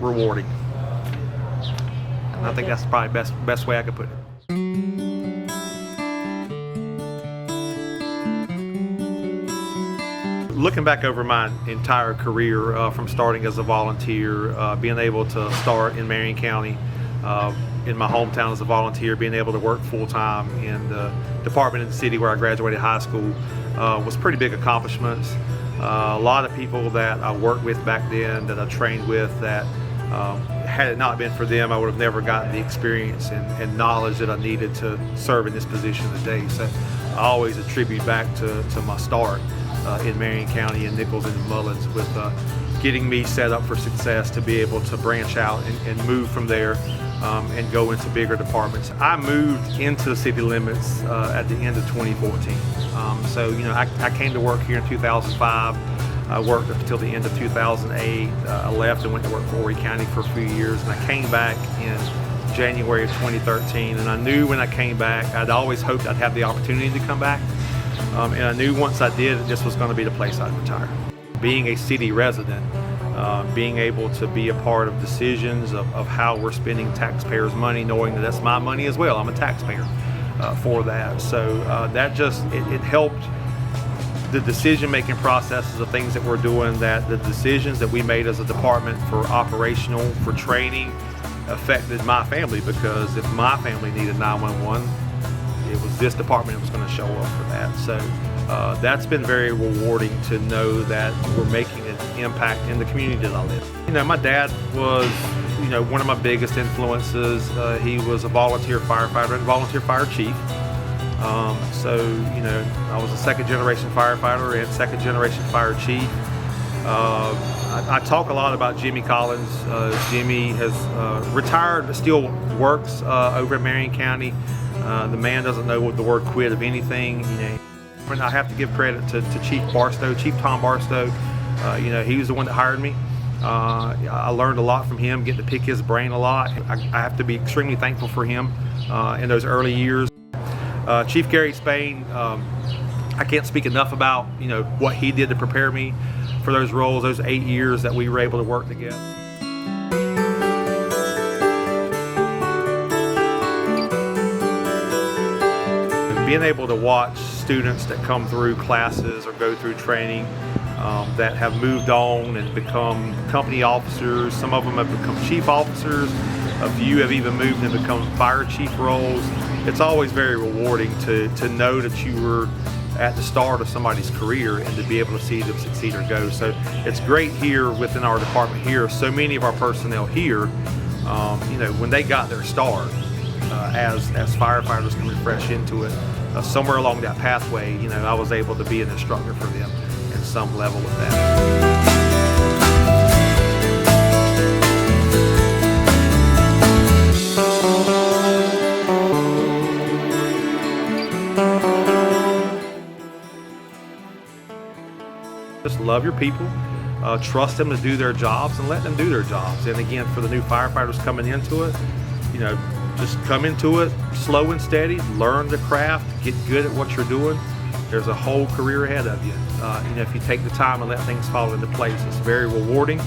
rewarding. And I think that's probably best way I could put it. Looking back over my entire career, from starting as a volunteer, being able to start in Marion County, in my hometown as a volunteer, being able to work full-time in the department in the city where I graduated high school, was pretty big accomplishments. A lot of people that I worked with back then, that I trained with, that had it not been for them, I would have never gotten the experience and knowledge that I needed to serve in this position today. So I always attribute back to my start in Marion County and Nichols and Mullins, with getting me set up for success to be able to branch out and move from there and go into bigger departments. I moved into the city limits at the end of 2014. So I came to work here in 2005. I worked up until the end of 2008. I left and went to work for Horry County for a few years, and I came back in January of 2013. And I knew when I came back, I'd always hoped I'd have the opportunity to come back. And I knew once I did, this was going to be the place I'd retire. Being a city resident, being able to be a part of decisions of how we're spending taxpayers' money, knowing that that's my money as well. I'm a taxpayer for that. So that just, it helped the decision-making processes of things that we're doing, that the decisions that we made as a department for operational, for training, affected my family, because if my family needed 911, it was this department that was going to show up for that. So that's been very rewarding to know that we're making an impact in the community that I live. My dad was, one of my biggest influences. He was a volunteer firefighter and volunteer fire chief. I was a second-generation firefighter and second-generation fire chief. I talk a lot about Jimmy Collins. Jimmy has retired but still works over in Marion County. The man doesn't know what the word quit of anything. And I have to give credit to Chief Tom Barstow. He was the one that hired me. I learned a lot from him, getting to pick his brain a lot. I have to be extremely thankful for him in those early years. Chief Gary Spain, I can't speak enough about what he did to prepare me for those roles, those 8 years that we were able to work together. Being able to watch students that come through classes or go through training that have moved on and become company officers. Some of them have become chief officers. A few have even moved and become fire chief roles. It's always very rewarding to know that you were at the start of somebody's career and to be able to see them succeed or go. So it's great here within our department here. So many of our personnel here, when they got their start as firefighters coming fresh into it, somewhere along that pathway, I was able to be an instructor for them in some level with that. Just love your people, trust them to do their jobs, and let them do their jobs. And again, for the new firefighters coming into it, just come into it slow and steady, learn the craft, get good at what you're doing. There's a whole career ahead of you. If you take the time and let things fall into place, it's very rewarding.